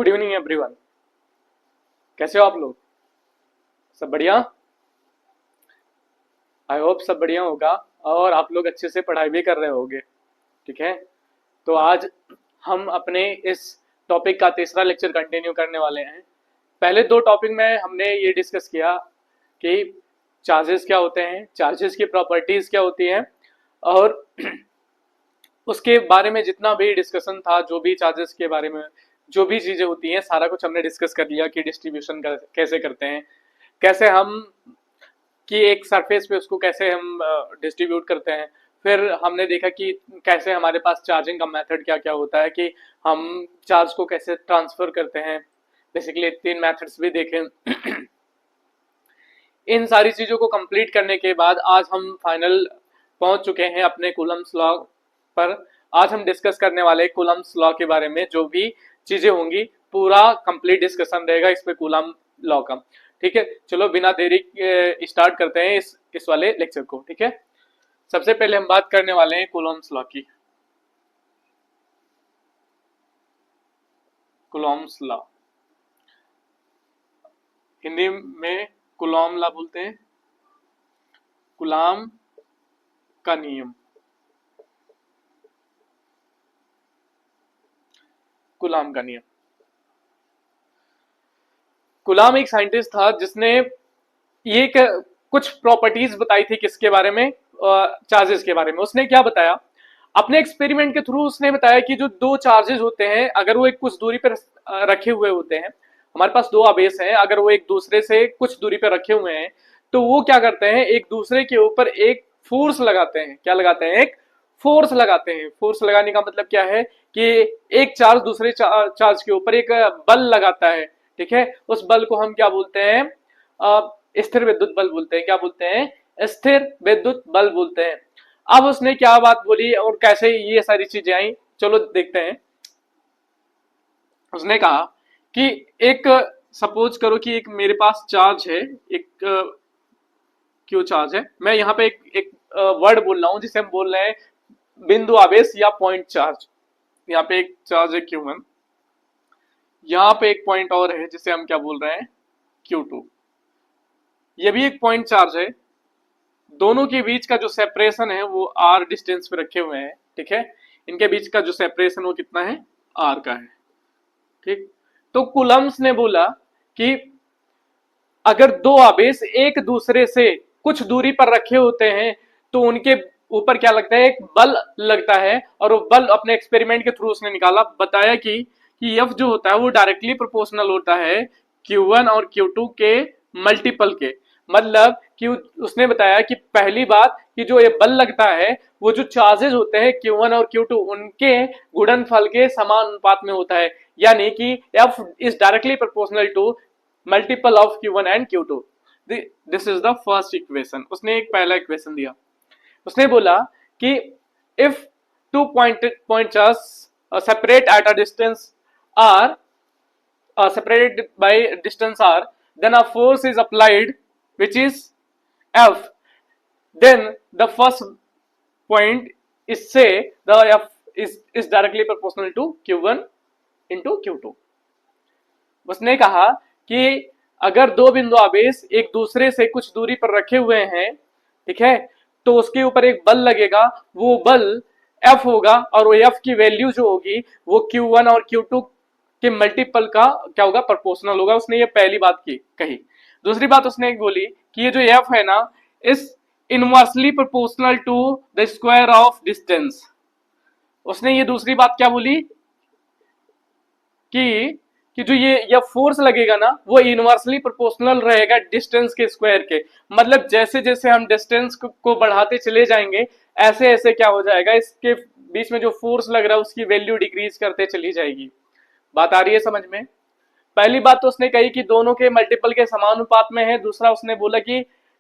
Good evening everyone. कैसे हो आप लोग? सब बढ़िया? आई होप सब बढ़िया होगा और आप लोग अच्छे से पढ़ाई भी कर रहे होगे। ठीक है, तो आज हम अपने इस टॉपिक का तीसरा लेक्चर कंटिन्यू करने वाले हैं। पहले दो टॉपिक में हमने ये डिस्कस किया कि चार्जेस क्या होते हैं, चार्जेस की प्रॉपर्टीज क्या होती हैं, और उसके बारे में जितना भी डिस्कशन था, जो भी चार्जेस के बारे में जो भी चीजें होती हैं, सारा कुछ हमने डिस्कस कर लिया कि डिस्ट्रीब्यूशन कैसे करते हैं, कैसे हम कि एक सरफेस पे उसको कैसे हम डिस्ट्रीब्यूट करते हैं। फिर हमने देखा कि कैसे हमारे पास चार्जिंग का मेथड क्या क्या होता है, कि हम चार्ज को कैसे ट्रांसफर करते हैं। बेसिकली तीन मेथड्स भी देखे। इन सारी चीजों को कंप्लीट करने के बाद आज हम फाइनल पहुंच चुके हैं अपने कूलम्स लॉ पर। आज हम डिस्कस करने वाले कूलम्स लॉ के बारे में, जो भी चीजें होंगी पूरा कंप्लीट डिस्कशन रहेगा इस पे कूलम लॉ का। ठीक है, चलो बिना देरी के स्टार्ट करते हैं इस वाले लेक्चर को। ठीक है, सबसे पहले हम बात करने वाले हैं कूलम्स लॉ की। कूलम्स लॉ हिंदी में कूलॉम लॉ बोलते हैं, कूलाम का नियम। कूलाम का नियम। कूलाम एक साइंटिस्ट था जिसने ये कुछ प्रॉपर्टीज बताई थी, किसके बारे में? चार्जेस के बारे में। उसने क्या बताया? अपने एक्सपेरिमेंट के थ्रू उसने बताया कि जो दो चार्जेस होते हैं, अगर वो एक कुछ दूरी पर रखे हुए होते हैं, हमारे पास दो आवेश हैं, अगर वो एक दूसरे से कुछ दूरी पर रखे हुए हैं, तो वो क्या करते हैं, एक दूसरे के ऊपर एक फोर्स लगाते हैं। क्या लगाते हैं? एक फोर्स लगाते हैं। फोर्स लगाने का मतलब क्या है कि एक चार्ज दूसरे चार्ज के ऊपर एक बल लगाता है। ठीक है, उस बल को हम क्या बोलते हैं? स्थिर विद्युत बल बोलते हैं। क्या बोलते हैं? स्थिर विद्युत बल बोलते हैं। अब उसने क्या बात बोली और कैसे ये सारी चीजें आई, चलो देखते हैं। उसने कहा कि एक सपोज करो कि एक मेरे पास चार्ज है, एक क्यू चार्ज है। मैं यहाँ पे एक वर्ड बोल रहा हूं जिसे हम बोल रहे हैं बिंदु आवेश या पॉइंट चार्ज। यहाँ पे एक चार्ज है Q1, यहाँ पे एक पॉइंट और है जिसे हम क्या बोल रहे हैं? Q2। ये भी एक पॉइंट चार्ज है। दोनों के बीच का जो सेपरेशन है वो r डिस्टेंस पे रखे हुए हैं। ठीक है, इनके बीच का जो सेपरेशन वो कितना है? r का है। ठीक, तो कूलम्स ने बोला कि अगर दो आवेश एक दूसरे से कुछ दूरी पर रखे होते हैं तो उनके ऊपर क्या लगता है? एक बल लगता है। और वो बल अपने एक्सपेरिमेंट के थ्रू उसने निकाला, बताया कि F जो होता है वो डायरेक्टली प्रोपोर्शनल होता है Q1 और Q2 के मल्टीपल के। मतलब कि उसने बताया कि पहली बात कि जो ये बल लगता है वो जो चार्जेस होते हैं Q1 और Q2 उनके गुणनफल के समान अनुपात में होता है। यानी कि F is directly proportional to multiple of Q1 and Q2। This is the first equation. उसने एक पहला इक्वेशन दिया। उसने बोला कि if two point charge separate at a distance r separated by distance r, then a force is applied which is F. Then the first point is say the F is directly proportional to Q1 into Q2। उसने कहा कि अगर दो बिंदु आवेश एक दूसरे से कुछ दूरी पर रखे हुए हैं, ठीक है, तो उसके ऊपर एक बल लगेगा। वो बल F होगा और वो F की वैल्यू जो होगी वो Q1 और Q2 के मल्टीपल का क्या होगा? प्रोपोर्शनल होगा। उसने ये पहली बात की कही। दूसरी बात उसने बोली कि ये जो F है ना, इस inversely proportional to the square of distance. उसने ये दूसरी बात क्या बोली कि जो ये फोर्स लगेगा ना वो इनवर्सली प्रोपोर्शनल रहेगा डिस्टेंस के स्क्वायर के। मतलब जैसे जैसे हम डिस्टेंस को बढ़ाते चले जाएंगे, ऐसे ऐसे क्या हो जाएगा, इसके बीच में जो फोर्स लग रहा है उसकी वैल्यू डिक्रीज करते चली जाएगी। बात आ रही है समझ में? पहली बात तो उसने कही कि दोनों के मल्टीपल के समानुपात में है। दूसरा उसने बोला कि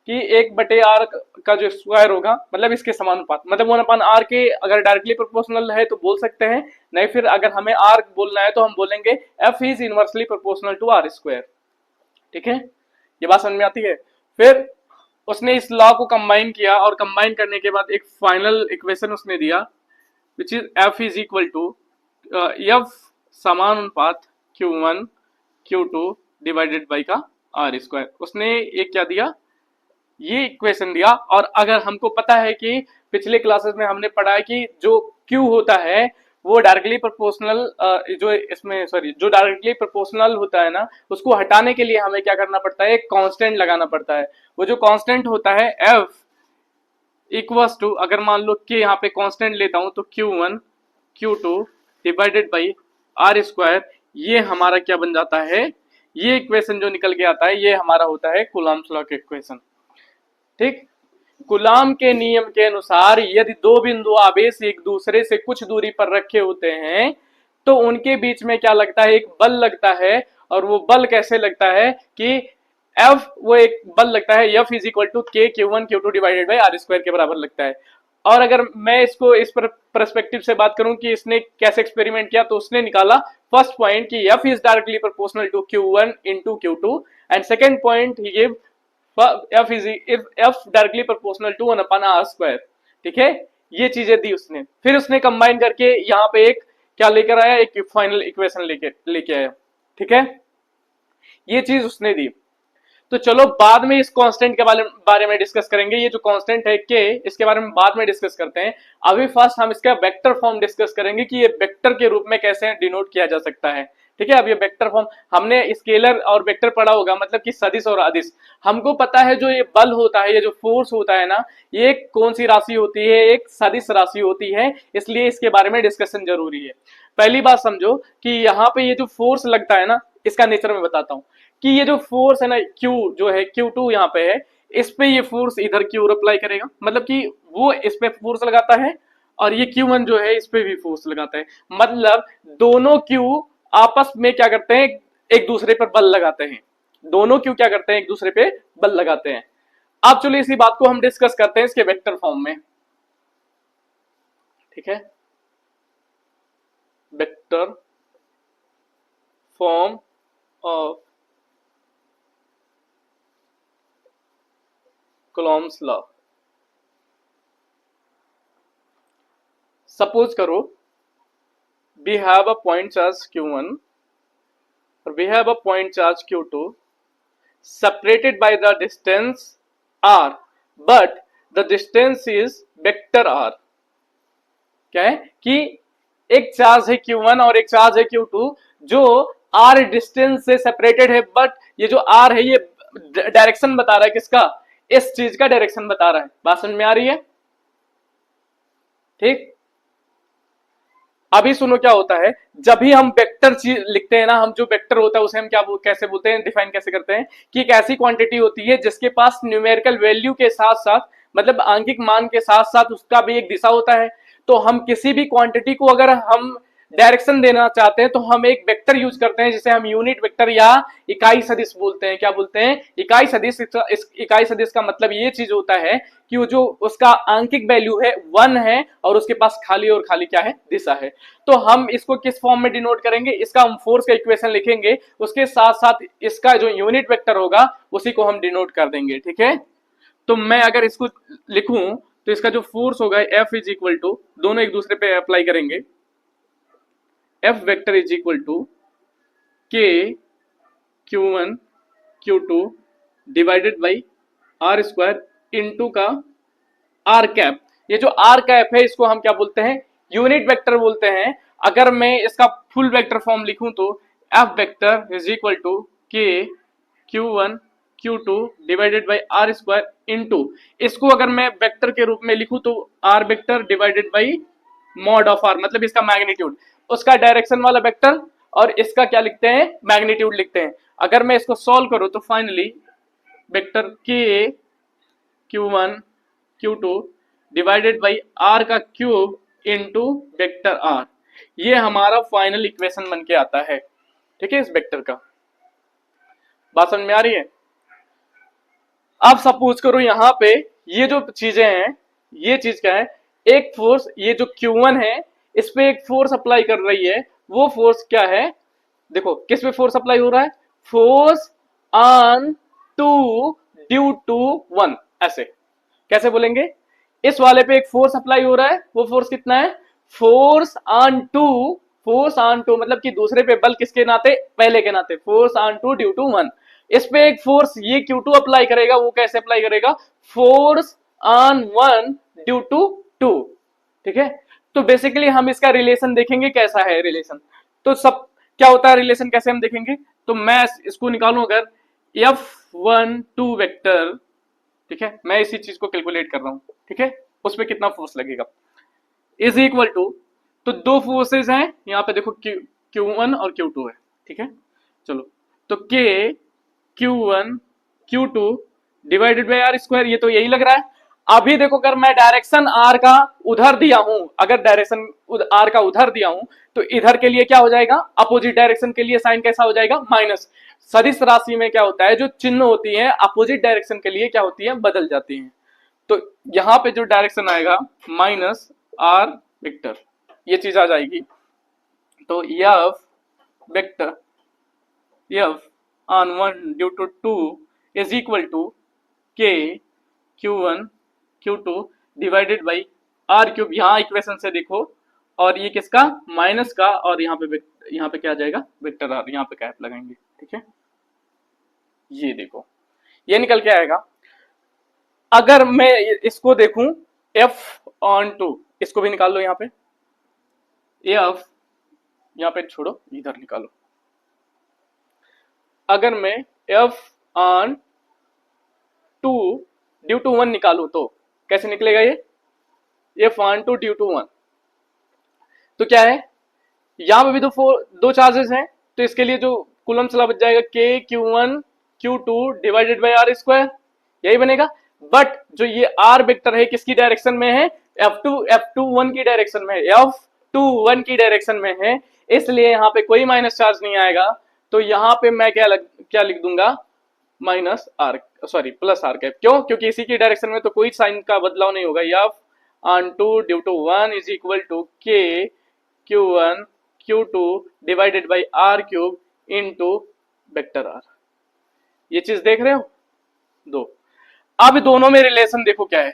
1/r का जो स्क्वायर होगा मतलब इसके समानुपात, मतलब 1/r के अगर डायरेक्टली प्रोपोर्शनल है तो बोल सकते हैं, नहीं फिर अगर हमें r बोलना है तो हम बोलेंगे f is inversely proportional to r square. ठीक है, ये बात समझ में आती है? फिर उसने इस लॉ को कंबाइन किया और कंबाइन करने के बाद एक फाइनल इक्वेशन उसने दिया which is f is equal to f समानुपात Q1 Q2 डिवाइडेड बाई का आर स्क्वायर। उसने एक क्या दिया, ये इक्वेशन दिया। और अगर हमको पता है कि पिछले क्लासेस में हमने पढ़ा है कि जो Q होता है वो डायरेक्टली प्रोपोर्शनल, जो इसमें सॉरी जो डायरेक्टली प्रोपोर्शनल होता है ना, उसको हटाने के लिए हमें क्या करना पड़ता है, एक कांस्टेंट लगाना पड़ता है। वो जो कांस्टेंट होता है F इक्वल्स टू, अगर मान लो कि यहाँ पे कांस्टेंट लेता हूं तो Q1 Q2 divided by are square, ये हमारा क्या बन जाता है, ये इक्वेशन जो निकल के आता है ये हमारा होता है कूलम्ब्स लॉ का इक्वेशन। ठीक, कूलम्ब के नियम के अनुसार यदि दो बिंदु आवेश एक दूसरे से कुछ दूरी पर रखे होते हैं तो उनके बीच में क्या लगता है, एक बल लगता है। और वो बल कैसे लगता है कि F, वो एक बल लगता है F is equal to k Q1 Q2 divided by are square के बराबर लगता है। और अगर मैं इसको इस परस्पेक्टिव से बात करूं कि इसने कैसे एक्सपेरिमेंट किया, तो उसने निकाला फर्स्ट पॉइंट कि F is directly proportional to Q1 into Q2, and second point he give F is F directly proportional to 1 upon r square. ठीक है, ये चीजें दी उसने। फिर उसने कंबाइन करके यहाँ पे एक क्या लेकर आया, एक फाइनल इक्वेशन लेके आया। ठीक है, ये चीज उसने दी। तो चलो बाद में इस कांस्टेंट के बारे में डिस्कस करेंगे। ये जो कांस्टेंट है के, इसके बारे में बाद में डिस्कस करते हैं। अभी फर्स्ट हम इसका वेक्टर फॉर्म डिस्कस करेंगे कि ये वेक्टर के रूप में कैसे डिनोट किया जा सकता है। ठीक है, अब ये वेक्टर फॉर्म हमने स्केलर और वेक्टर पढ़ा होगा, मतलब कि सदिश और अदिश। हमको पता है जो ये बल होता है, ये जो फोर्स होता है ना, ये कौन सी राशि होती है, एक सदिश राशि होती है, इसलिए इसके बारे में डिस्कशन जरूरी है। पहली बात समझो कि यहाँ पे ये जो फोर्स लगता है ना, इसका नेचर मैं बताता हूँ कि ये जो फोर्स है ना, Q जो है Q2 यहाँ पे है, इस पे ये फोर्स इधर की ओर अप्लाई करेगा, मतलब कि वो इस पे फोर्स लगाता है, और ये Q1 जो है इस पे भी फोर्स लगाता है। मतलब दोनों Q आपस में क्या करते हैं, एक दूसरे पर बल लगाते हैं। दोनों Q क्या करते हैं, एक दूसरे पे बल लगाते हैं। अब चलो इसी बात को हम डिस्कस करते हैं इसके वेक्टर फॉर्म में। ठीक है, vector form of Coulomb's law. Suppose करो we have a point charge Q1 or we have a point charge Q2 separated by the distance r, but the distance is vector r। क्या है कि एक charge है Q1 और एक charge है Q2 जो r डिस्टेंस से सेपरेटेड है, बट ये जो r है ये डायरेक्शन बता रहा है, किसका, इस चीज का डायरेक्शन बता रहा है। बात समझ में आ रही है? ठीक, अभी सुनो क्या होता है, जब भी हम वेक्टर चीज लिखते हैं ना, हम जो वेक्टर होता है उसे हम क्या कैसे बोलते हैं, डिफाइन कैसे करते हैं कि एक ऐसी क्वांटिटी होती है जिसके पास न्यूमेरिकल वैल्यू के साथ साथ, मतलब आंकिक मान के साथ साथ उसका भी एक दिशा होता है। तो हम किसी भी क्वांटिटी को अगर हम डायरेक्शन देना चाहते हैं तो हम एक वेक्टर यूज करते हैं जिसे हम यूनिट वेक्टर या इकाई सदिश बोलते हैं। क्या बोलते हैं, इकाई सदिश। इस इकाई सदिश का मतलब ये चीज होता है कि वो जो उसका आंकिक वैल्यू है 1 है और उसके पास खाली और खाली क्या है, दिशा है। तो हम इसको किस फॉर्म में डिनोट करेंगे, इसका हम फोर्स का इक्वेशन लिखेंगे, उसके साथ साथ इसका जो यूनिट वेक्टर होगा उसी को हम डिनोट कर देंगे। ठीक है, तो मैं अगर इसको लिखूं तो इसका जो फोर्स होगा F इज इक्वल टू, दोनों एक दूसरे पे अप्लाई करेंगे, F vector is equal to k Q1 Q2 divided by are square into का आर कैप। ये जो आर कैप है इसको हम क्या बोलते हैं, यूनिट वेक्टर बोलते हैं। अगर मैं इसका फुल वेक्टर फॉर्म लिखूं तो F vector is equal to k Q1 Q2 divided by are square into, इसको अगर मैं वेक्टर के रूप में लिखूं तो r vector divided by mod of r, मतलब इसका मैग्नीट्यूड, उसका डायरेक्शन वाला वेक्टर, और इसका क्या लिखते हैं, मैग्नीट्यूड लिखते हैं। अगर मैं इसको सॉल्व करूं तो finally vector k Q1 Q2 divided by r का क्यूब इंटू वेक्टर आर, ये हमारा फाइनल इक्वेशन बन के आता है। ठीक है, इस वेक्टर का। बात समझ में आ रही है? अब सपोज करो यहाँ पे ये जो चीजें हैं, ये चीज क्या है, एक फोर्स, ये जो Q1 है इस पे एक फोर्स अप्लाई कर रही है। वो फोर्स क्या है, देखो किस पे फोर्स अप्लाई हो रहा है, force on two due to 1। ऐसे कैसे बोलेंगे, इस वाले पे एक फोर्स अप्लाई हो रहा है, वो फोर्स कितना है, force on two force on two मतलब कि दूसरे पे बल किसके नाते, पहले के नाते, force on two due to one. इस पे एक फोर्स ये Q2 अप्लाई करेगा, वो कैसे अप्लाई करेगा, force on one due to two. ठीक है, तो बेसिकली हम इसका रिलेशन देखेंगे कैसा है रिलेशन। तो सब क्या होता है रिलेशन, कैसे हम देखेंगे, तो मैं इसको निकालूं अगर F12 वेक्टर, ठीक है, मैं इसी चीज को कैलकुलेट कर रहा हूं, ठीक है, उस पर कितना फोर्स लगेगा, इज इक्वल टू, तो दो फोर्सेस हैं यहाँ पे देखो, Q1 और Q2 है, ठीक है, चलो, तो K Q1 Q2 divided by are square, ये तो यही लग रहा है। अभी देखो अगर मैं डायरेक्शन आर का उधर दिया हूं, अगर डायरेक्शन आर का उधर दिया हूं, तो इधर के लिए क्या हो जाएगा, अपोजिट डायरेक्शन के लिए साइन कैसा हो जाएगा, माइनस। सदिश राशि में क्या होता है, जो चिन्ह होती है अपोजिट डायरेक्शन के लिए क्या होती है, बदल जाती है। तो यहां पे जो डायरेक्शन आएगा माइनस आर वेक्टर, ये चीज आ जाएगी। तो F vector F on one due to two is equal to k Q1 Q2 divided by r cube, यहाँ इक्वेशन से देखो, और ये किसका, माइनस का, और यहाँ पे क्या आ जाएगा, वेक्टर आर, यहाँ पे कैप लगाएंगे, ठीक है, ये देखो ये निकल के आएगा। अगर मैं इसको देखूं F ऑन टू, इसको भी निकाल लो यहाँ पे, F यहाँ पे छोड़ो, इधर निकालो। अगर मैं F on two due to one निकालू तो कैसे निकलेगा ये, F on two due to one, तो क्या है, यहां पे भी दो चार्जेस हैं, तो इसके लिए जो कूलम्ब चला बच जाएगा K Q1 Q2 divided by are square, यही बनेगा। बट जो ये आर वेक्टर है किसकी डायरेक्शन में है, F21 की डायरेक्शन में है, F21 की डायरेक्शन में है, इसलिए यहाँ पे कोई माइनस चार्ज नहीं आएगा। तो यहाँ पे मैं क्या लिख दूंगा, minus r, sorry plus r cap, क्यों, क्योंकि इसी की डायरेक्शन में तो कोई साइन का बदलाव नहीं होगा। F on two due to one is equal to K Q1 Q2 divided by r cube into vector r, ये चीज देख रहे हो दो। अब दोनों में रिलेशन देखो क्या है,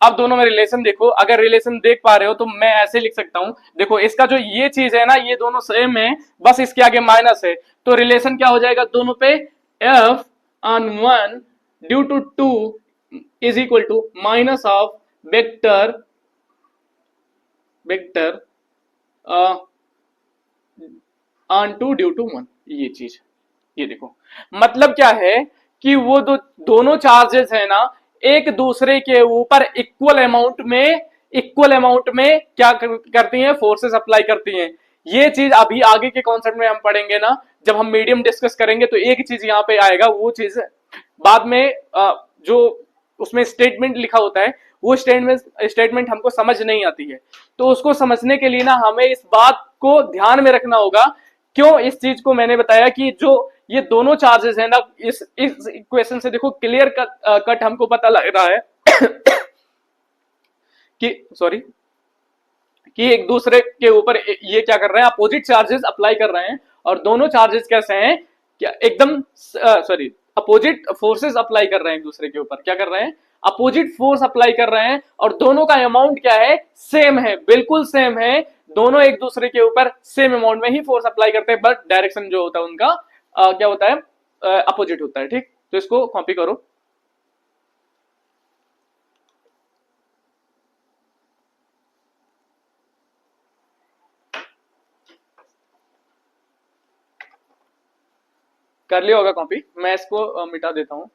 अब दोनों में रिलेशन देखो, अगर रिलेशन देख पा रहे हो तो मैं ऐसे लिख सकता हूं, देखो इसका जो ये चीज है ना, ये दोनों सेम है, बस इसके आगे माइनस है, तो रिलेशन क्या हो जाएगा दोनों पे, F on one due to two is equal to minus of vector vector on two due to one, ये चीज, ये देखो मतलब क्या है कि वो दोनों चार्जेस है ना, एक दूसरे के ऊपर इक्वल अमाउंट में क्या करती हैं, फोर्सेस अप्लाई करती हैं। ये चीज अभी आगे के कॉन्सेप्ट में हम पढ़ेंगे ना, जब हम मीडियम डिस्कस करेंगे, तो एक चीज यहाँ पे आएगा, वो चीज बाद में जो उसमें स्टेटमेंट लिखा होता है, वो स्टेटमेंट हमको समझ नहीं आती है, तो उसको समझने के लिए ना हमें इस बात को ध्यान में रखना होगा। क्यों इस चीज को मैंने बताया कि जो ये दोनों चार्जेस है ना, इस इक्वेशन से देखो क्लियर कट हमको पता लग रहा है कि सॉरी कि एक दूसरे के ऊपर ये क्या कर रहे हैं, अपोजिट चार्जेस अप्लाई कर रहे हैं, और दोनों चार्जेस कैसे हैं, क्या एकदम सॉरी अपोजिट फोर्सेस अप्लाई कर रहे हैं एक दूसरे के ऊपर, क्या कर रहे हैं, अपोजिट फोर्स अप्लाई कर रहे हैं, और दोनों का अमाउंट क्या है, सेम है, बिल्कुल सेम है, दोनों एक दूसरे के ऊपर सेम अमाउंट में ही फोर्स अप्लाई करते हैं, बट डायरेक्शन जो होता है उनका क्या होता है, अपोजिट होता है। ठीक, तो इसको कॉपी करो। कर लिया होगा कॉपी, मैं इसको मिटा देता हूं।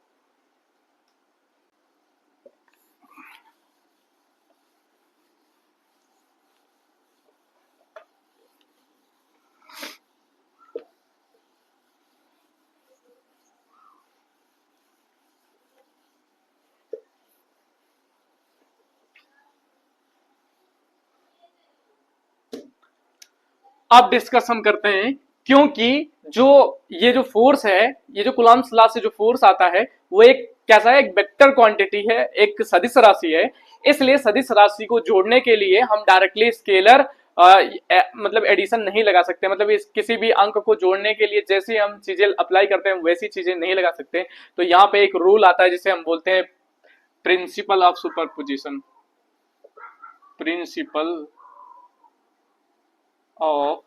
अब डिस्कस हम करते हैं, क्योंकि जो ये जो फोर्स है, ये जो कूलम्ब्स लॉ से जो फोर्स आता है, वो एक कैसा है, एक वेक्टर क्वांटिटी है, एक सदिश राशि है, इसलिए सदिश राशि को जोड़ने के लिए हम डायरेक्टली स्केलर मतलब एडिशन नहीं लगा सकते, मतलब इस किसी भी अंक को जोड़ने के लिए जैसे हम चीजें अप्लाई करते हैं वैसी चीजें नहीं लगा सकते। तो यहाँ पे एक रूल आता है जिसे हम बोलते हैं principle of superposition, principle of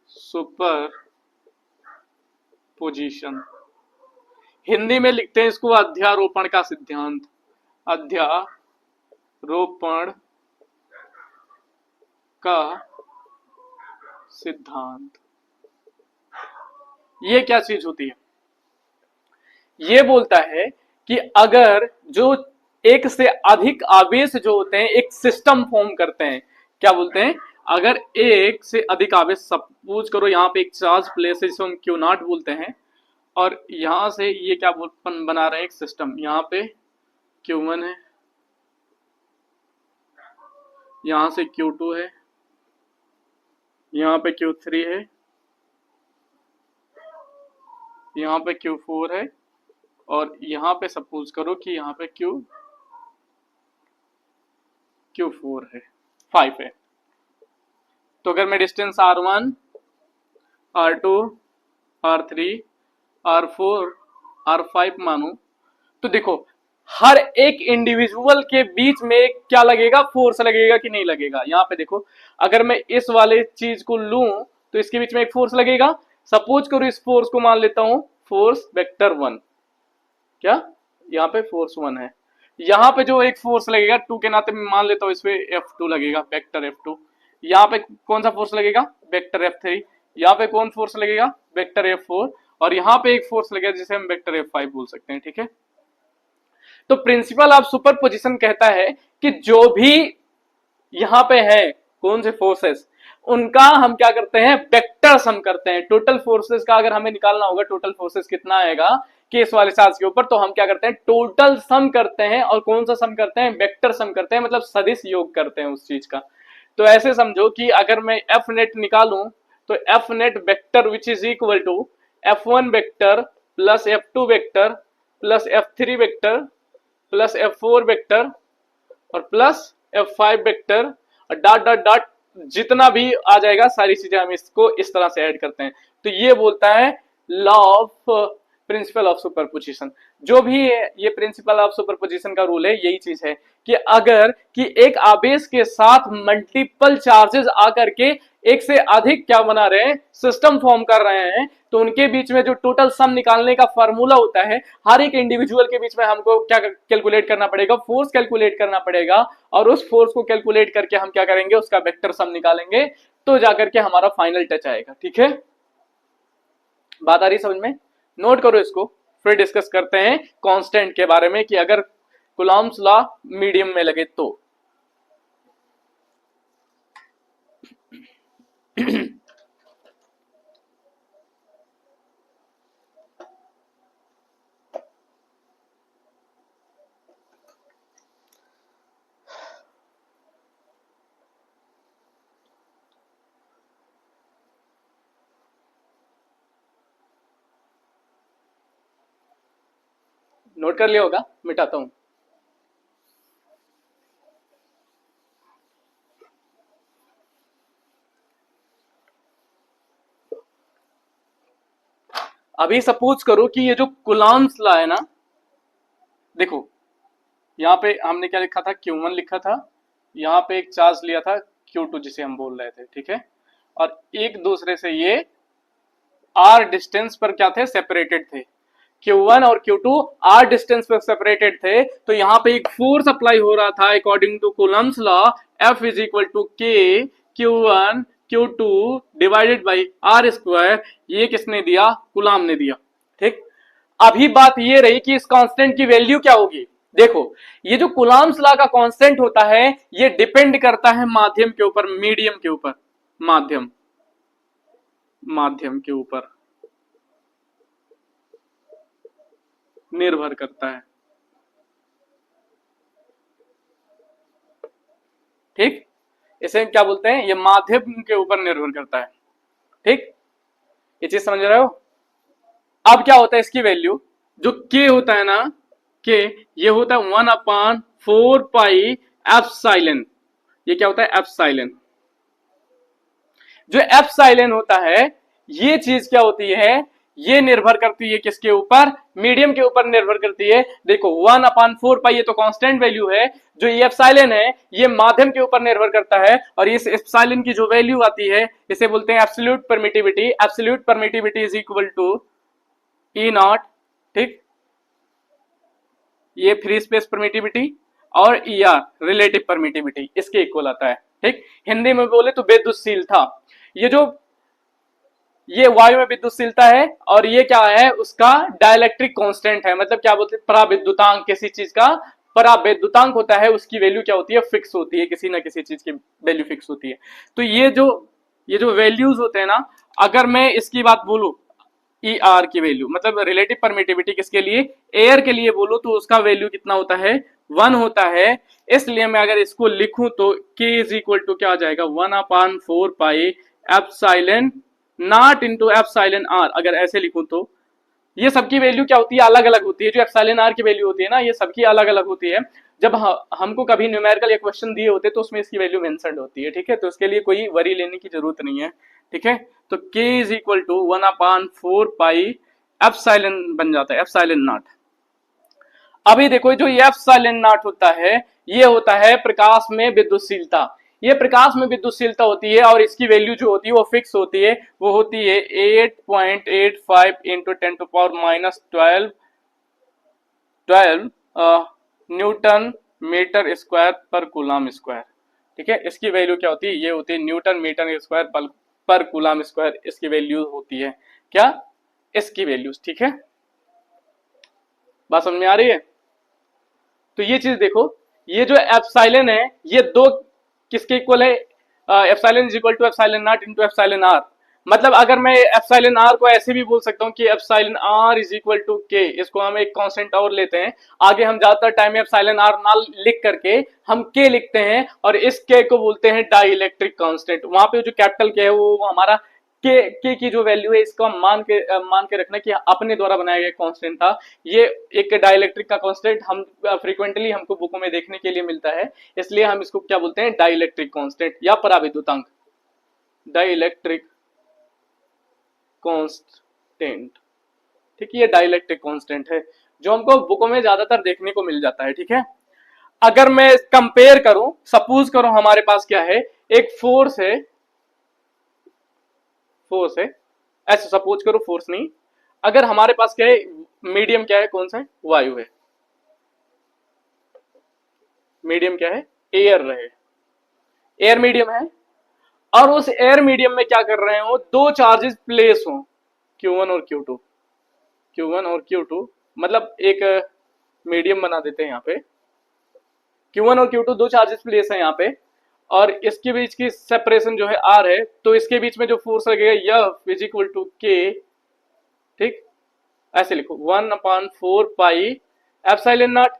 super position. Hindi में लिखते हैं इसको अध्यारोपण का सिद्धांत। अध्यारोपण का सिद्धांत। ये क्या चीज होती है? ये बोलता है कि अगर जो एक से अधिक आवेश जो होते हैं एक सिस्टम फॉर्म करते हैं, क्या बोलते हैं? अगर एक से अधिक आवेश, सपोज करो यहाँ पे एक चार्ज प्लेस है जिसे हम क्यू नॉट बोलते हैं, और यहां से ये क्या बना रहे हैं? एक सिस्टम। यहाँ पे Q1 है, यहां से Q2 है, यहाँ पे Q3 है, यहाँ पे Q4 है, और यहाँ पे सपोज करो कि यहाँ पे Q4 है, 5 है। तो अगर मैं distance R1, R2, R3, R4, R5 मानू, तो देखो हर एक इंडिविजुअल के बीच में क्या लगेगा? फोर्स लगेगा कि नहीं लगेगा? यहाँ पे देखो, अगर मैं इस वाले चीज को लूं तो इसके बीच में एक फोर्स लगेगा। सपोज करो इस फोर्स को मान लेता हूं फोर्स वेक्टर 1। क्या यहाँ पे फोर्स 1 है, यहाँ पे जो एक फोर्स लगेगा 2 के नाते मैं मान लेता हूं इसमें F2 लगेगा, वेक्टर F2। यहाँ पे कौन सा फोर्स लगेगा? Vector F3। यहाँ पे कौन फोर्स लगेगा? Vector F4। और यहाँ पे एक फोर्स लगेगा जिसे हम वेक्टर F5 बोल सकते हैं। ठीक है, तो प्रिंसिपल ऑफ सुपरपोजिशन कहता है कि जो भी यहां पे है कौन से फोर्सेस, उनका हम क्या करते हैं? वेक्टर सम करते हैं। टोटल फोर्सेस का अगर हमें निकालना होगा टोटल फोर्सेस कितना आएगा केस वाले चार्ज के ऊपर, तो हम क्या करते हैं? टोटल सम करते हैं। और कौन सा सम करते हैं? वेक्टर सम करते हैं, मतलब सदिश योग करते हैं उस चीज का। तो ऐसे समझो कि अगर मैं एफ नेट निकालूं तो F net vector which is equal to F1 vector plus F2 vector plus F3 vector plus F4 vector और प्लस F5 वेक्टर और डॉट डॉट डॉट जितना भी आ जाएगा सारी चीजें हम इसको इस तरह से ऐड करते हैं। तो ये बोलता है law of principle of superposition. जो भी ये प्रिंसिपल ऑफ सुपरपोजिशन का रूल है यही चीज है कि अगर कि एक आवेश के साथ मल्टीपल चार्जेस आकर के एक से अधिक क्या बना रहे हैं? सिस्टम फॉर्म कर रहे हैं, तो उनके बीच में जो टोटल सम निकालने का फॉर्मूला होता है, हर एक इंडिविजुअल के बीच में हमको क्या कैलकुलेट करना पड़ेगा? फोर्स कैलकुलेट करना पड़ेगा। और उस फोर्स को कैलकुलेट करके हम क्या करेंगे? उसका वेक्टर सम निकालेंगे, तो जाकर के हमारा फाइनल टच आएगा। ठीक है, बात आ रही समझ में? नोट करो इसको, फिर डिस्कस करते हैं कांस्टेंट के बारे में कि अगर कूलॉम्स लॉ मीडियम में लगे तो। नोट कर लिया होगा, मिटाता हूं। अभी सपोज करो कि ये जो कूलॉम्स लॉ है ना, देखो यहाँ पे हमने क्या लिखा था? Q1 लिखा था, यहाँ पे एक चार्ज लिया था Q2 जिसे हम बोल रहे थे। ठीक है, और एक दूसरे से ये R डिस्टेंस पर क्या थे? सेपरेटेड थे। Q1 और Q2 R डिस्टेंस पर सेपरेटेड थे, तो यहाँ पे एक फोर्स अप्लाई हो रहा था according to Coulomb's law, F is equal to K Q1 Q2 divided by R square. ये किसने दिया? कूलम ने दिया। ठीक, अभी बात ये रही कि इस कांस्टेंट की वैल्यू क्या होगी। देखो ये जो कूलम्स लॉ का कांस्टेंट होता है ये डिपेंड करता है माध्यम के ऊपर, मीडियम के ऊपर, माध्यम के ऊपर निर्भर करता है। ठीक, इसे क्या बोलते हैं? ये माध्यम के ऊपर निर्भर करता है। ठीक, ये चीज समझ रहे हो? अब क्या होता है इसकी वैल्यू? जो के होता है ना, के ये होता है 1/4 पाई एप्सिलॉन। ये क्या होता है? एप्सिलॉन। जो एप्सिलॉन होता है ये चीज क्या होती है? ये निर्भर करती है किसके ऊपर, मीडियम के ऊपर निर्भर करती है। देखो 1/4 पाई ये तो कांस्टेंट वैल्यू है, जो ये एप्सिलॉन है ये माध्यम के ऊपर निर्भर करता है, और इस एप्सिलॉन की जो वैल्यू आती है इसे बोलते हैं absolute permittivity. Absolute permittivity is equal to e naught, ठीक, ये फ्री स्पेस परमिटिविटी, और ई आर रिलेटिव परमिटिविटी इसके इक्वल आता है, ठीक। हिंदी में बोले तो विद्युतशीलता, ये जो ये वायु में विद्युतशीलता है, और ये क्या है उसका डाइलेक्ट्रिक कांस्टेंट है, मतलब क्या बोलते हैं पराविद्युतांक, किसी चीज का पराविद्युतांक होता है उसकी वैल्यू क्या होती है, फिक्स होती है, किसी ना किसी चीज की वैल्यू फिक्स होती है। तो ये जो वैल्यूज होते हैं ना, अगर मैं इसकी बात बोलूं ई आर की वैल्यू, मतलब रिलेटिव परमिटिविटी किसके लिए, एयर के लिए बोलो तो उसका वैल्यू कितना होता है, 1 होता है। इसलिए मैं अगर इसको लिखूं तो k इज इक्वल टू क्या आ जाएगा, 1/4 pi epsilon not into epsilon r. अगर ऐसे लिखूं तो ये सबकी वैल्यू क्या होती है, अलग अलग होती है। जो एप्सिलॉन आर की वैल्यू होती है ना, ये सबकी अलग अलग होती है। जब हमको कभी न्यूमेरिकल या क्वेश्चन दिए होते तो उसमें इसकी वैल्यू मेंशन्ड होती है, ठीक है। तो इसके लिए कोई वरी लेने की जरूरत नहीं है, ठीक है। तो k is equal to 1/4 pi epsilon बन जाता है, एप्सिलॉन नॉट। अभी देखो जो ये एप्सिलॉन नॉट होता है, ये होता है प्रकाश में विद्युतशीलता। ये प्रकाश में विद्युतशीलता होती है, और इसकी वैल्यू जो होती है वो फिक्स होती है, वो होती है 8.85 इंटू 10⁻12 न्यूटन मीटर स्क्वायर पर कूलम स्क्वायर, ठीक है। इसकी वैल्यू क्या होती है, ये होती है न्यूटन मीटर स्क्वायर पर कूलम स्क्वायर, इसकी वैल्यू होती है क्या, इसकी वैल्यूज, ठीक है। बात समझ में आ रही है। तो ये चीज देखो, ये जो एप्सिलॉन है ये दो किसके इक्वल है, epsilon is equal to epsilon naught into epsilon r. मतलब अगर मैं एप्सिलॉन आर को ऐसे भी बोल सकता हूँ कि epsilon r is equal to k, इसको हम एक कांस्टेंट और लेते हैं। आगे हम ज्यादातर टाइम एप्सिलॉन आर ना लिख करके हम के लिखते हैं, और इस के को बोलते हैं डाइलेक्ट्रिक कांस्टेंट। वहां पे जो कैपिटल के है वो हमारा के की जो वैल्यू है, इसको मान के रखना कि अपने द्वारा बनाया गया कांस्टेंट था। ये एक डाइलेक्ट्रिक का कांस्टेंट हम फ्रीक्वेंटली हमको बुकों में देखने के लिए मिलता है, इसलिए हम इसको क्या बोलते हैं, डाइलेक्ट्रिक कांस्टेंट या पराविद्युतांक, डाइलेक्ट्रिक कांस्टेंट, ठीक है। ये डाइलेक्ट्रिक कांस्टेंट है जो हमको बुकों में ज्यादातर देखने को मिल जाता है, ठीक है। अगर मैं कंपेयर करूं, सपोज करो हमारे पास क्या है, एक फोर्स है, फोर्स है, ऐसे सपोज करो, फोर्स नहीं, अगर हमारे पास क्या है, मीडियम क्या है, कौन सा है, वायु है, मीडियम क्या है, एयर रहे, एयर मीडियम है, और उस एयर मीडियम में क्या कर रहे हो, दो चार्जेस प्लेस हो, Q1 और Q2, Q1 और Q2, मतलब एक मीडियम बना देते हैं यहाँ पे, Q1 और Q2 दो चार्जेस प्लेस है यहाँ पे, और इसके बीच की सेपरेशन जो है R है, तो इसके बीच में जो फोर्स लगेगा यह इज इक्वल टू K, ठीक। ऐसे लिखो 1/4 पाई एप्सिलॉन नॉट,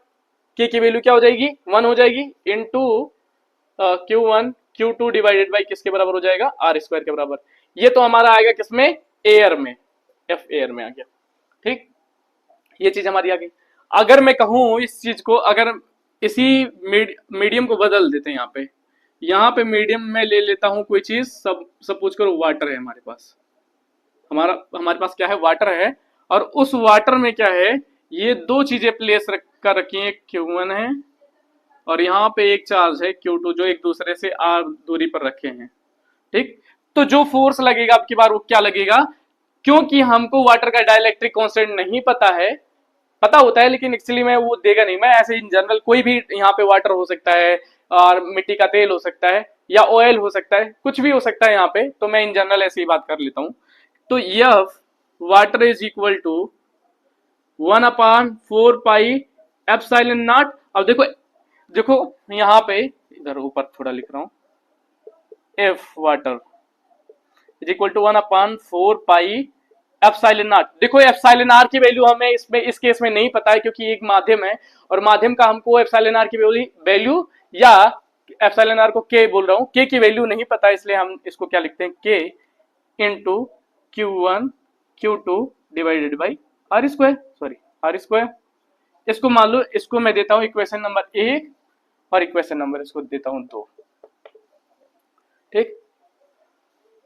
के की वैल्यू क्या हो जाएगी, 1 हो जाएगी, into Q1 Q2 divided by किसके बराबर हो जाएगा, आर स्क्वायर के बराबर। ये तो हमारा आएगा किसमें, एयर में, एफ एयर में आ गया, ठीक। ये चीज हमारी आ गई। अगर मैं कहूं इस चीज को, अगर इसी मीडियम को बदल देते हैं, यहाँ पे मीडियम में ले लेता हूं कोई चीज, सब सपोज करो वाटर है हमारे पास, हमारे पास क्या है, वाटर है, और उस वाटर में क्या है, ये दो चीजें प्लेस कर रखी हैं, Q1 है, और यहाँ पे एक चार्ज है Q2, जो एक दूसरे से r दूरी पर रखे हैं, ठीक। तो जो फोर्स लगेगा आपकी बार वो क्या लगेगा, क्योंकि हमको वाटर का डाइलेक्ट्रिक कांस्टेंट नहीं पता है, पता होता है लेकिन एक्चुअली में वो देगा नहीं, मैं ऐसे इन जनरल कोई भी यहाँ पे वाटर हो सकता है, और मिट्टी का तेल हो सकता है, या ऑयल हो सकता है, कुछ भी हो सकता है यहाँ पे, तो मैं इन जनरल ऐसे ही बात कर लेता हूँ। तो यह water is equal to 1/4 pi epsilon naught. अब देखो देखो यहाँ पे, इधर ऊपर थोड़ा लिख रहा हूं, F water is equal to 1/4 pi epsilon naught. देखो एप्सिलॉन आर की वैल्यू हमें इसमें इस केस में नहीं पता है, क्योंकि एक माध्यम है, और माध्यम का हमको एप्सिलॉन आर की वैल्यू या एप्सिलॉन आर को के बोल रहा हूं, के की वैल्यू नहीं पता, इसलिए हम इसको क्या लिखते हैं, k into Q1 Q2 divided by are square, sorry r square. इसको मान लो, इसको मैं देता हूं इक्वेशन नंबर 1, और इक्वेशन नंबर इसको देता हूं 2, ठीक।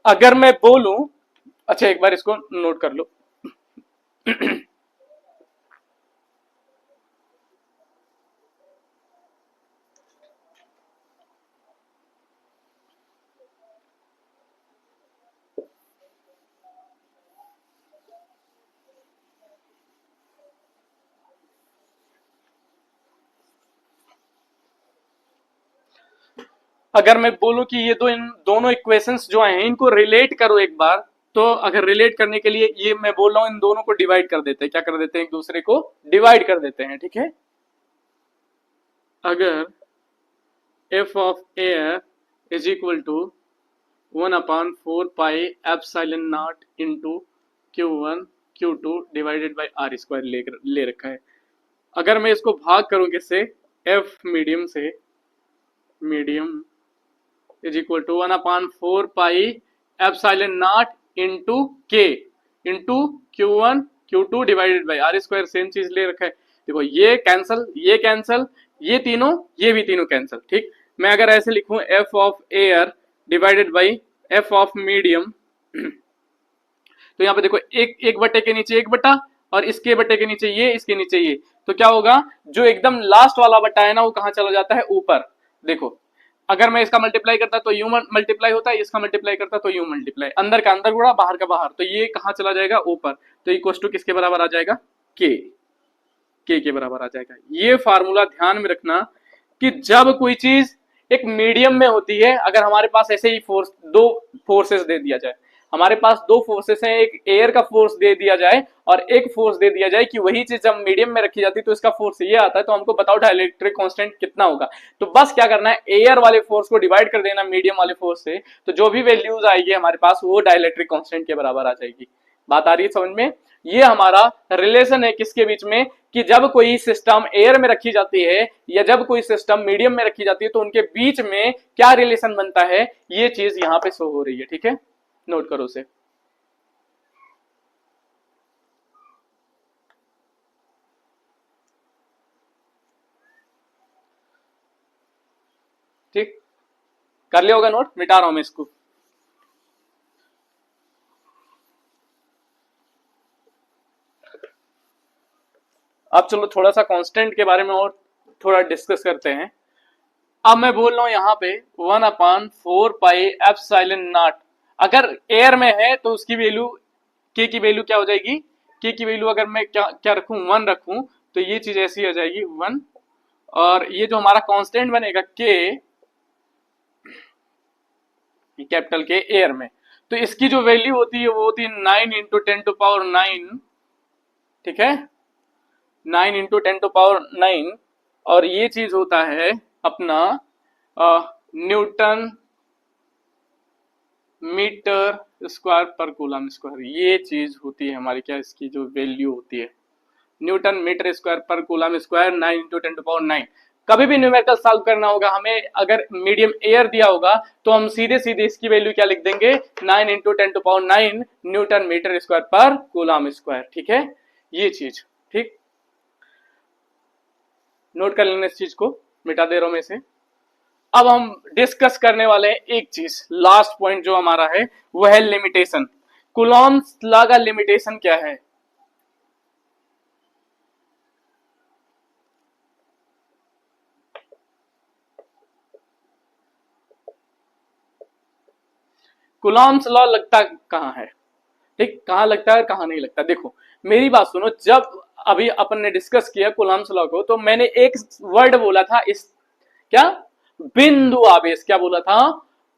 अगर मैं बोलूं, अच्छा एक बार इसको नोट कर लो, अगर मैं बोलूं कि ये दो इन दोनों इक्वेशंस जो हैं इनको रिलेट करो एक बार, तो अगर रिलेट करने के लिए ये मैं बोल रहा हूं इन दोनों को डिवाइड कर देते हैं, क्या कर देते हैं, एक दूसरे को डिवाइड कर देते हैं, ठीक है। अगर F of air is equal to 1/4 pi epsilon not into Q1 Q2 divided by are square ले रखा है। अगर मैं इसको भाग करूं किससे, एफ मीडियम से, medium is equal to 1/4 pi epsilon not into K into Q1 Q2 divided by are square, same चीज ले रखा है। देखो ये कैंसल, ये कैंसल, ये तीनों, ये भी तीनों कैंसल, ठीक। मैं अगर ऐसे लिखूं F of air divided by F of medium, तो यहाँ पे देखो एक एक बटे के नीचे एक बटा, और इसके बटे के नीचे ये, इसके नीचे ये, तो क्या होगा, जो एकदम लास्ट वाला बटा है ना वो कहाँ चला जाता है, ऊपर। देखो अगर मैं इसका मल्टीप्लाई करता तो यू मल्टीप्लाई होता है, इसका मल्टीप्लाई करता तो यू मल्टीप्लाई, अंदर का अंदर गुणा बाहर का बाहर, तो ये कहाँ चला जाएगा, ऊपर। तो इक्वल टू किसके बराबर आ जाएगा, के के बराबर आ जाएगा। ये फार्मूला ध्यान में रखना कि जब कोई चीज एक मीडियम में होती है, अगर हमारे पास ऐसे ही फोर्स, दो फोर्सेस दे दिया जाए, हमारे पास दो फोर्सेस हैं, एक एयर का फोर्स दे दिया जाए और एक फोर्स दे दिया जाए, कि वही चीज जब मीडियम में रखी जाती है तो इसका फोर्स ये आता है, तो हमको बताओ डाइलेक्ट्रिक कांस्टेंट कितना होगा। तो बस क्या करना है, एयर वाले फोर्स को डिवाइड कर देना मीडियम वाले फोर्स से, तो जो भी वैल्यूज आएगी हमारे पास वो डाइलेक्ट्रिक कांस्टेंट के बराबर आ जाएगी। बात आ रही है समझ में। ये हमारा रिलेशन है किसके बीच में, कि जब कोई सिस्टम एयर में रखी जाती है या जब कोई सिस्टम मीडियम में रखी जाती है तो उनके बीच में क्या रिलेशन बनता है, ये चीज यहां पे शो हो रही है, ठीक है, नोट करो उसे। ठीक, कर लिया होगा नोट, मिटा रहा हूं मैं इसको। अब चलो थोड़ा सा कांस्टेंट के बारे में और थोड़ा डिस्कस करते हैं। अब मैं बोल रहा हूं यहाँ पे 1/4 पाई एप्सिलॉन नॉट, अगर एयर में है तो उसकी वैल्यू, के की वैल्यू क्या हो जाएगी, के की वैल्यू अगर मैं क्या क्या रखूं, 1 रखूं, तो ये चीज ऐसी आ जाएगी 1, और ये जो हमारा कांस्टेंट बनेगा के, कैपिटल के एयर में, तो इसकी जो वैल्यू होती है वो होती है 9 × 10⁹, ठीक है, 9 × 10⁹, और ये चीज होता है अपना न्यूटन मीटर स्क्वायर पर कूलम स्क्वायर, ये चीज होती है हमारी, क्या इसकी जो वैल्यू होती है, न्यूटन मीटर स्क्वायर पर कूलम स्क्वायर 9 × 10⁹। कभी भी न्यूमेरिकल सॉल्व करना होगा हमें, अगर मीडियम एयर दिया होगा तो हम सीधे सीधे इसकी वैल्यू क्या लिख देंगे, 9 × 10⁹ न्यूटन मीटर स्क्वायर पर कूलम स्क्वायर, ठीक है, ये चीज, ठीक, नोट कर लेना इस चीज को, मिटा दे रहा हूं मैं इसे। अब हम डिस्कस करने वाले हैं एक चीज, लास्ट पॉइंट जो हमारा है वो है लिमिटेशन। कूलॉम्स लॉ का लिमिटेशन क्या है, कूलॉम्स लॉ लगता कहां है, ठीक, कहां लगता है और कहां नहीं लगता। देखो मेरी बात सुनो, जब अभी अपन ने डिस्कस किया कूलॉम्स लॉ को, तो मैंने एक वर्ड बोला था, इस क्या, बिंदु आवेश, क्या बोला था,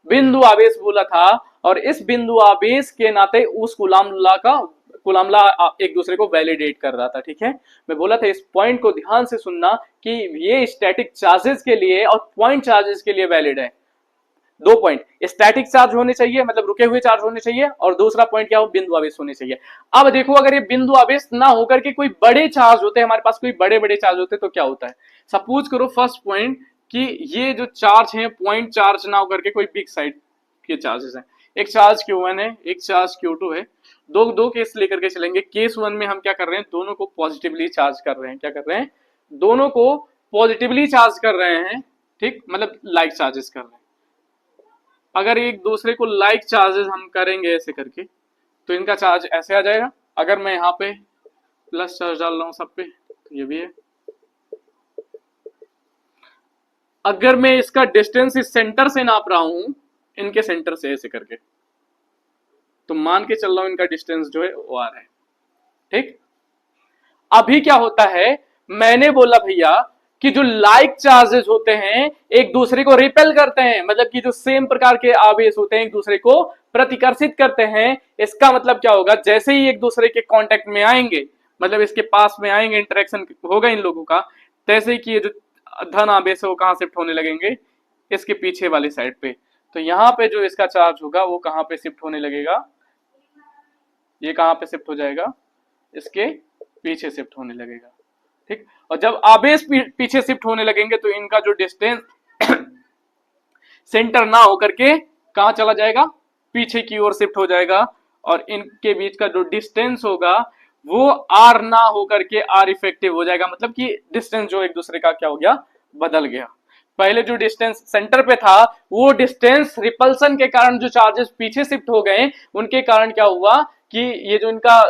बिंदु आवेश बोला था, और इस बिंदु आवेश के नाते उस कूलॉम लॉ का, कूलॉम लॉ एक दूसरे को वैलिडेट कर रहा था, ठीक है। मैं बोला था इस पॉइंट को ध्यान से सुनना कि ये स्टैटिक चार्जेस के लिए और पॉइंट चार्जेस के लिए वैलिड है। दो पॉइंट, स्टैटिक चार्ज होने चाहिए, मतलब रुके हुए चार्ज होने चाहिए, और दूसरा पॉइंट क्या हो, बिंदु आवेश होने चाहिए। अब देखो अगर ये बिंदु आवेश ना होकर के कोई बड़े चार्ज होते हैं हमारे पास, कोई बड़े बड़े चार्ज होते तो क्या होता है, सपोज करो फर्स्ट पॉइंट कि ये जो चार्ज है पॉइंट चार्ज ना होकर के कोई बिग साइड के चार्जेस हैं, एक चार्ज Q1 है, एक चार्ज Q2 है, दो दो केस लेकर के चलेंगे। केस 1 में हम क्या कर रहे हैं, दोनों को पॉजिटिवली चार्ज कर रहे हैं, क्या कर रहे हैं, दोनों को पॉजिटिवली चार्ज कर रहे हैं, ठीक, मतलब लाइक चार्जेस कर रहे हैं। अगर एक दूसरे को लाइक चार्जेस हम करेंगे ऐसे करके, तो इनका चार्ज ऐसे आ जाएगा। अगर मैं यहाँ पे प्लस चार्ज डाल रहा हूं सब पे, तो ये भी है। अगर मैं इसका डिस्टेंस इस सेंटर से नाप रहा हूं, इनके सेंटर से ऐसे करके, तो मान के चल रहा हूं इनका डिस्टेंस जो है वो आर है। ठीक, अभी क्या होता है, मैंने बोला भैया कि जो लाइक चार्जेस होते हैं एक दूसरे को रिपेल करते हैं, मतलब कि जो सेम प्रकार के आवेश होते हैं एक दूसरे को प्रतिकर्षित करते हैं। इसका मतलब क्या होगा, जैसे ही एक दूसरे के कांटेक्ट में आएंगे, मतलब इसके पास में आएंगे, इंटरेक्शन होगा इन लोगों का, तैसे ही कि ये जो धन आवेश है वो कहां शिफ्ट होने लगेंगे, इसके पीछे वाली साइड पे। तो यहाँ पे जो इसका चार्ज होगा वो कहां पे शिफ्ट होने लगेगा, ये कहां पे शिफ्ट हो जाएगा, इसके पीछे शिफ्ट होने लगेगा। ठीक, और जब आवेश पीछे शिफ्ट होने लगेंगे तो इनका जो डिस्टेंस सेंटर ना होकर के कहां चला जाएगा, पीछे की ओर शिफ्ट हो जाएगा, और इनके बीच का जो डिस्टेंस होगा वो आर ना होकर के आर इफेक्टिव हो जाएगा। मतलब कि डिस्टेंस जो एक दूसरे का क्या हो गया, बदल गया। पहले जो डिस्टेंस सेंटर पे था वो डिस्टेंस रिपल्सन के कारण जो चार्जेस पीछे शिफ्ट हो गए, उनके कारण क्या हुआ कि ये जो इनका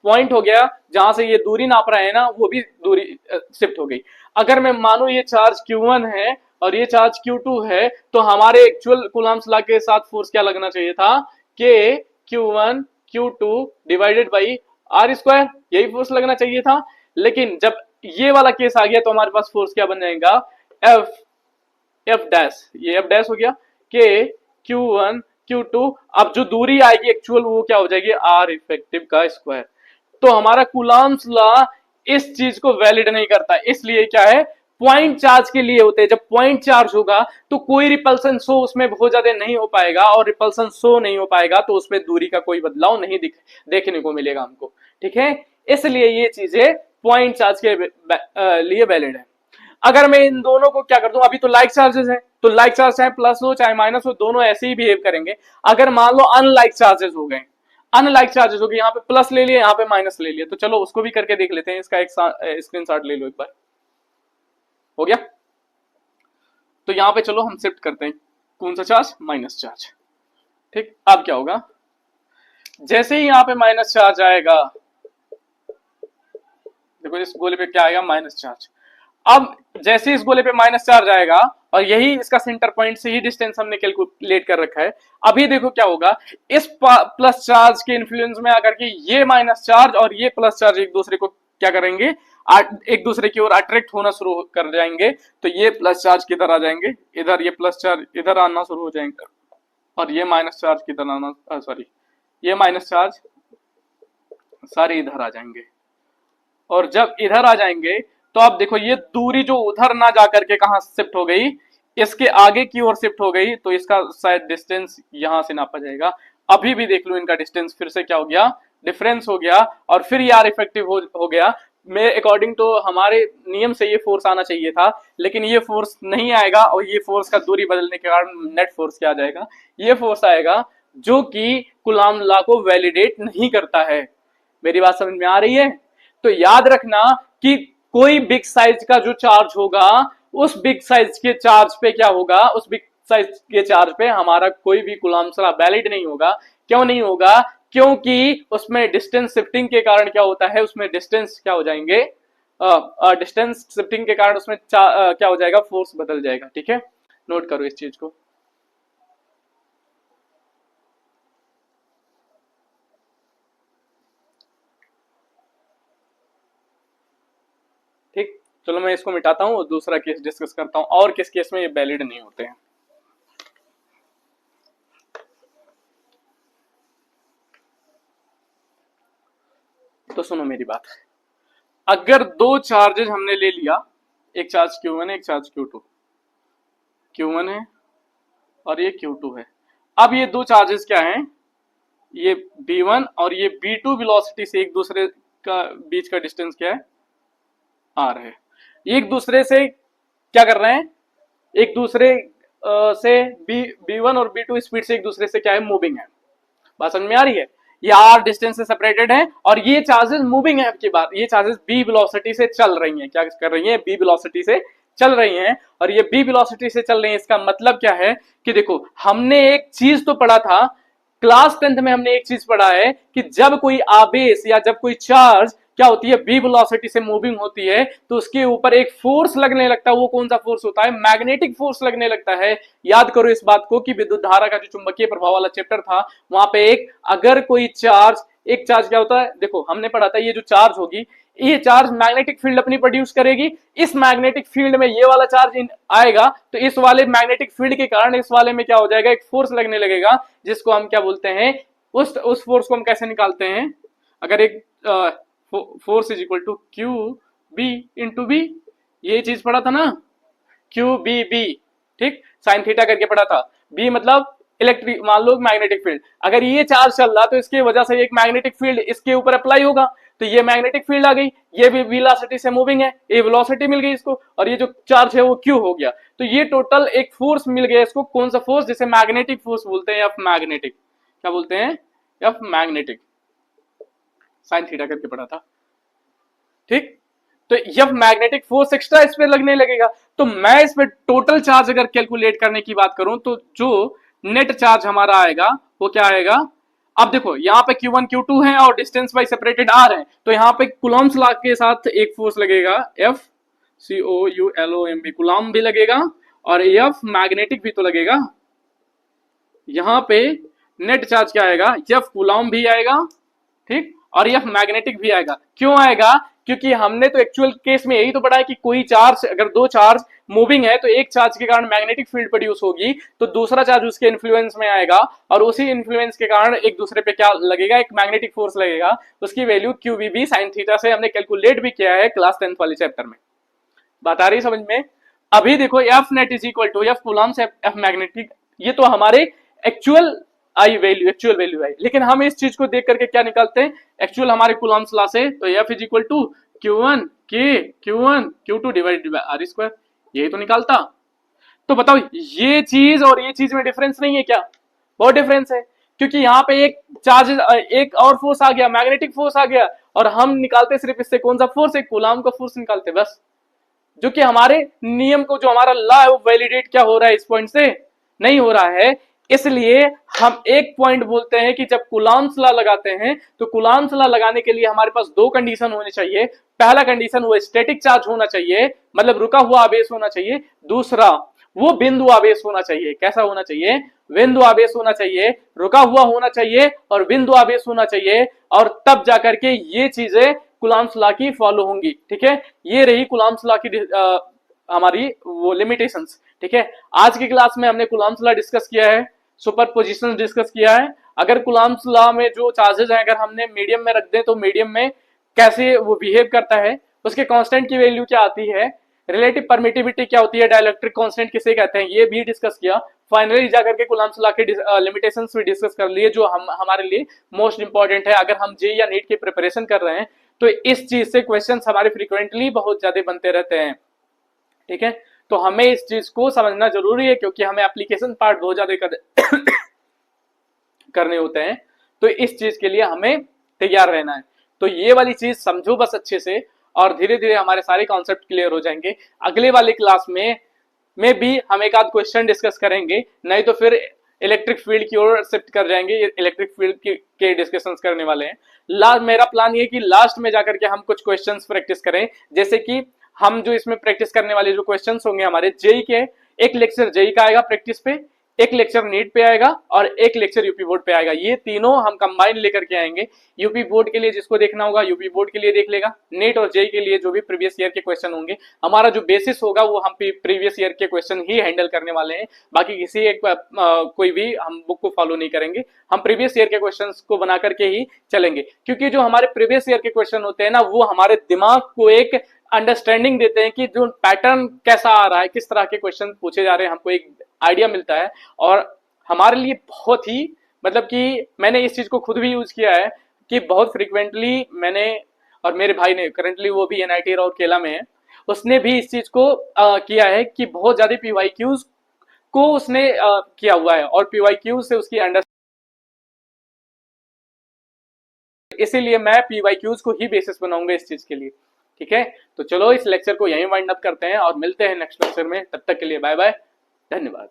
पॉइंट हो गया जहां से ये दूरी नाप रहे हैं ना, वो भी दूरी शिफ्ट हो गई। अगर मैं मानू ये चार्ज Q1 है और ये चार्ज Q2 है, तो हमारे एक्चुअल कूलम्ब्स लॉ के साथ फोर्स क्या लगना चाहिए था, कि Q1 Q2 divided by are square, यही फोर्स लगना चाहिए था। लेकिन जब ये वाला केस आ गया तो हमारे पास फोर्स क्या बन जाएगा, एफ एफ डैश, ये एफ डैश हो गया, के Q1 Q2, अब जो दूरी आएगी एक्चुअल वो क्या हो जाएगी, आर इफेक्टिव का स्क्वायर। तो हमारा कूलम्ब्स लॉ इस चीज को वैलिड नहीं करता, इसलिए क्या है, पॉइंट चार्ज के लिए होते हैं। जब पॉइंट चार्ज होगा तो कोई रिपल्सन शो उसमें बहुत ज्यादा नहीं हो पाएगा, और रिपल्सन शो नहीं हो पाएगा तो उसमें दूरी का कोई बदलाव नहीं देखने को मिलेगा हमको। ठीक है, इसलिए ये चीजें पॉइंट चार्ज के लिए वैलिड है। अगर मैं इन दोनों को क्या कर दूं, अभी तो लाइक चार्जेस है, तो लाइक चार्ज चाहे प्लस हो चाहे माइनस हो, दोनों ऐसे ही बिहेव करेंगे। अगर मान लो अनलाइक चार्जेस हो गए, अनलाइक चार्जेस हो गए, यहाँ पे प्लस ले लिया यहाँ पे माइनस ले लिया, तो चलो उसको भी करके देख लेते हैं। इसका एक स्क्रीनशॉट ले लो एक बार, हो गया। तो यहाँ पे चलो हम शिफ्ट करते हैं, कौन सा चार्ज, माइनस चार्ज। ठीक, अब क्या होगा, जैसे ही यहाँ पे माइनस चार्ज आएगा, देखो इस गोले पे क्या आएगा, माइनस चार्ज। अब जैसे इस गोले पे माइनस चार्ज आएगा, और यही इसका सेंटर पॉइंट से ही डिस्टेंस हमने कैलकुलेट कर रखा है, अभी देखो क्या होगा, इस प्लस चार्ज के इन्फ्लुएंस में आकर के ये माइनस चार्ज और ये प्लस चार्ज एक दूसरे को क्या करेंगे, एक दूसरे की ओर अट्रैक्ट होना शुरू कर जाएंगे। तो ये प्लस चार्ज किधर आ जाएंगे, इधर, ये प्लस चार्ज इधर आना शुरू हो जाएंगे, और ये माइनस चार्ज किधर आना, सॉरी ये माइनस चार्ज सारे इधर आ जाएंगे। और जब इधर आ जाएंगे तो आप देखो ये दूरी जो उधर ना जाकर के कहां शिफ्ट हो गई, इसके आगे की ओर शिफ्ट हो गई, तो इसका शायद डिस्टेंस यहां से नापा जाएगा। अभी भी देख लो इनका डिस्टेंस फिर से क्या हो गया, डिफरेंस हो गया, और फिर ये आर इफेक्टिव हो गया। मैं अकॉर्डिंग टू हमारे नियम से ये फोर्स आना चाहिए था, लेकिन ये फोर्स नहीं आएगा, और ये फोर्स का दूरी बदलने के कारण नेट फोर्स क्या आ जाएगा, ये फोर्स आएगा जो कि कूलम्ब लॉ को वैलिडेट नहीं करता है। मेरी बात समझ में आ रही है? तो याद रखना कि कोई बिग साइज का जो चार्ज होगा, उस बिग साइज के चार्ज पे क्या होगा, उस बिग साइज के चार्ज पे हमारा कोई भी कूलम्ब लॉ वैलिड नहीं होगा। क्यों नहीं होगा, क्योंकि उसमें डिस्टेंस शिफ्टिंग के कारण क्या होता है, उसमें डिस्टेंस क्या हो जाएंगे, डिस्टेंस शिफ्टिंग के कारण उसमें क्या हो जाएगा, फोर्स बदल जाएगा। ठीक है, नोट करो इस चीज को। ठीक, चलो मैं इसको मिटाता हूं और दूसरा केस डिस्कस करता हूं, और किस केस में ये वैलिड नहीं होते हैं। तो सुनो मेरी बात, अगर दो चार्जेस हमने ले लिया, एक चार्ज Q1 है, एक चार्ज Q2, Q1 है और ये Q2 है। अब ये दो चार्जेस क्या हैं, ये B1 और ये B2 वेलोसिटी से एक दूसरे का बीच का डिस्टेंस क्या है, R है। ये एक दूसरे से क्या कर रहे हैं, एक दूसरे से B1 और B2 स्पीड से एक दूसरे से क्या है, मूविंग है। बात समझ में आ रही है? ये R डिस्टेंस से सेपरेटेड है, और ये चार्जेस मूविंग है की बात, ये चार्जेस B वेलोसिटी से चल रही हैं। क्या कर रही हैं, B वेलोसिटी से चल रही हैं, और ये B वेलोसिटी से चल रही हैं। इसका मतलब क्या है कि देखो हमने एक चीज तो पढ़ा था, क्लास 10th में हमने एक चीज पढ़ा है कि जब कोई आवेश या जब कोई चार्ज क्या होती है, v वेलोसिटी से मूविंग होती है, तो उसके ऊपर एक फोर्स लगने लगता है। वो कौन सा फोर्स होता है, मैग्नेटिक फोर्स लगने लगता है। याद करो इस बात को कि विद्युत धारा का जो चुंबकीय प्रभाव वाला चैप्टर था, वहां पे एक अगर कोई चार्ज, एक चार्ज क्या होता है, देखो हमने पढ़ा था, ये जो चार्ज होगी, ये चार्ज मैग्नेटिक फील्ड अपनी प्रोड्यूस करेगी। इस मैग्नेटिक फील्ड में ये वाला चार्ज आएगा, तो इस वाले मैग्नेटिक फील्ड के कारण इस वाले में क्या हो जाएगा, एक फोर्स लगने लगेगा, जिसको हम क्या बोलते हैं, उस फोर्स को हम कैसे निकालते हैं, अगर एक force is equal to q b into b, ये चीज पढ़ा था ना, क्यू बी बी, ठीक, साइन थीटा करके पढ़ा था। बी मतलब इलेक्ट्रिक, मान लो मैग्नेटिक फील्ड, अगर ये चार्ज चल रहा तो इसकी वजह से एक मैग्नेटिक फील्ड इसके ऊपर अप्लाई होगा, तो ये मैग्नेटिक फील्ड आ गई, ये भी वेलोसिटी से मूविंग है, ये वेलोसिटी मिल गई इसको, और ये जो चार्ज है वो क्यू हो गया। तो ये टोटल एक फोर्स मिल गया इसको, कौन सा फोर्स, जिसे मैग्नेटिक फोर्स बोलते हैं, एफ मैग्नेटिक, क्या बोलते हैं, एफ मैग्नेटिक, साइन थीटा करके पढ़ा था, ठीक। तो एफ मैग्नेटिक फोर्स एक्स्ट्रा इस पे लगने लगेगा। तो मैं इस पे टोटल चार्ज अगर कैलकुलेट करने की बात करूं, तो जो नेट चार्ज हमारा आएगा वो क्या आएगा, अब देखो यहाँ पे Q1 Q2 है और डिस्टेंस बाई सेपरेटेड R है, तो यहाँ पे कुलॉम्स लॉ के साथ एक फोर्स लगेगा, F COULOMB, कुलॉम भी लगेगा, और F मैग्नेटिक भी तो लगेगा। यहाँ पे नेट चार्ज क्या आएगा, F कुलॉम भी आएगा, ठीक, और F मैग्नेटिक भी आएगा। क्यों आएगा, क्योंकि हमने तो एक्चुअल केस में यही तो पढ़ा है कि कोई चार्ज, अगर दो चार्ज मूविंग है तो एक चार्ज के कारण मैग्नेटिक फील्ड प्रोड्यूस होगी, तो दूसरा चार्ज उसके इन्फ्लुएंस में आएगा, और उसी इन्फ्लुएंस के कारण एक दूसरे पे क्या लगेगा, एक मैग्नेटिक फोर्स लगेगा। उसकी वैल्यू QVB साइन थीटा से हमने कैलकुलेट भी किया है क्लास 10th वाले चैप्टर में। बात आ रही समझ में। अभी देखो F net is equal to F Coulomb से एफ मैग्नेटिक, ये तो हमारे एक्चुअल आई वैल्यू, एक्चुअल वैल्यू आई, लेकिन हम इस चीज को देख करके क्या निकालते हैं, एक्चुअल हमारे कूलम्ब्स लॉ से, तो F is equal to Q1 Q2 divided by R square, यही तो निकालता। तो बताओ ये चीज और ये चीज में डिफरेंस नहीं है क्या, बहुत डिफरेंस है, क्योंकि यहाँ पे एक चार्ज, एक और फोर्स आ गया, मैग्नेटिक फोर्स आ गया, और हम निकालते सिर्फ इससे कौन सा फोर्स, एक कूलम्ब का फोर्स निकालते बस, जो कि हमारे नियम को, जो हमारा लॉ है वो वैलिडेट क्या हो रहा है, इस पॉइंट से नहीं हो रहा है। इसलिए हम एक पॉइंट बोलते हैं कि जब कूलम्ब्स लॉ लगाते हैं, तो कूलम्ब्स लॉ लगाने के लिए हमारे पास दो कंडीशन होने चाहिए। पहला कंडीशन वो स्टैटिक चार्ज होना चाहिए, मतलब रुका हुआ आवेश होना चाहिए। दूसरा वो बिंदु आवेश होना चाहिए। कैसा होना चाहिए, बिंदु आवेश होना चाहिए, रुका हुआ होना चाहिए और बिंदु आवेश होना चाहिए, और तब जाकर के ये चीजें कूलम्ब्स लॉ की फॉलो होंगी। ठीक है, ये रही कूलम्ब्स लॉ की हमारी वो लिमिटेशंस। ठीक है, आज की क्लास में हमने कूलम्ब्स लॉ डिस्कस किया है, सुपरपोजिशन डिस्कस किया है। अगर कूलम्ब्स लॉ में जो चार्जेस हैं अगर हमने मीडियम में रख दें, तो मीडियम में कैसे वो बिहेव करता है, उसके कांस्टेंट की वैल्यू क्या आती है, रिलेटिव परमिटिविटी क्या होती है, डाइलेक्ट्रिक कांस्टेंट किसे कहते हैं, ये भी डिस्कस किया। फाइनली जाकर के कूलम्ब्स लॉ के लिमिटेशंस भी डिस्कस कर लिए, जो हम हमारे लिए मोस्ट इंपॉर्टेंट है। अगर हम जे या नीट की प्रिपरेशन कर रहे हैं तो इस चीज से क्वेश्चंस हमारे फ्रीक्वेंटली बहुत ज्यादा बनते रहते हैं। ठीक है, तो हमें इस चीज को समझना जरूरी है, क्योंकि हमें एप्लीकेशन पार्ट बहुत ज्यादा करने होते हैं, तो इस चीज के लिए हमें तैयार रहना है। तो ये वाली चीज समझो बस अच्छे से, और धीरे धीरे हमारे सारे कॉन्सेप्ट क्लियर हो जाएंगे। अगले वाली क्लास में भी हम एक आध क्वेश्चन डिस्कस करेंगे, नहीं तो फिर इलेक्ट्रिक फील्ड की ओर शिफ्ट कर जाएंगे। इलेक्ट्रिक फील्ड के डिस्कशन करने वाले हैं। मेरा प्लान ये कि लास्ट में जाकर के हम कुछ क्वेश्चंस प्रैक्टिस करें, जैसे कि हम जो इसमें प्रैक्टिस करने वाले जो क्वेश्चंस होंगे हमारे जेई के, एक लेक्चर जेई का आएगा प्रैक्टिस पे, एक लेक्चर नीट पे आएगा, और एक लेक्चर यूपी बोर्ड पे आएगा। ये तीनों हम कंबाइन लेकर के आएंगे। यूपी बोर्ड के लिए जिसको देखना होगा यूपी बोर्ड के लिए देख लेगा, नीट और जेई के लिए जो भी प्रीवियस ईयर के क्वेश्चन होंगे, हमारा जो बेसिस होगा वो हम प्रीवियस ईयर के क्वेश्चन ही हैंडल करने वाले हैं। बाकी किसी एक कोई भी हम बुक को फॉलो नहीं करेंगे, हम प्रीवियस ईयर के क्वेश्चन को बना करके ही चलेंगे, क्योंकि जो हमारे प्रीवियस ईयर के क्वेश्चन होते हैं ना, वो हमारे दिमाग को एक अंडरस्टैंडिंग देते हैं कि जो पैटर्न कैसा आ रहा है, किस तरह के क्वेश्चन पूछे जा रहे हैं, हमको एक आइडिया मिलता है। और हमारे लिए बहुत ही, मतलब कि मैंने इस चीज को खुद भी यूज किया है कि बहुत फ्रीक्वेंटली मैंने, और मेरे भाई ने करंटली वो भी NIT राउरकेला में है, उसने भी इस चीज को किया है कि बहुत ज्यादा PYQs को उसने किया हुआ है, और PYQ से उसकी अंडर, इसीलिए मैं PYQs को ही बेसिस बनाऊंगा इस चीज के लिए। ठीक है, तो चलो इस लेक्चर को यहीं वाइंड अप करते हैं और मिलते हैं नेक्स्ट लेक्चर में। तब तक के लिए बाय बाय, धन्यवाद।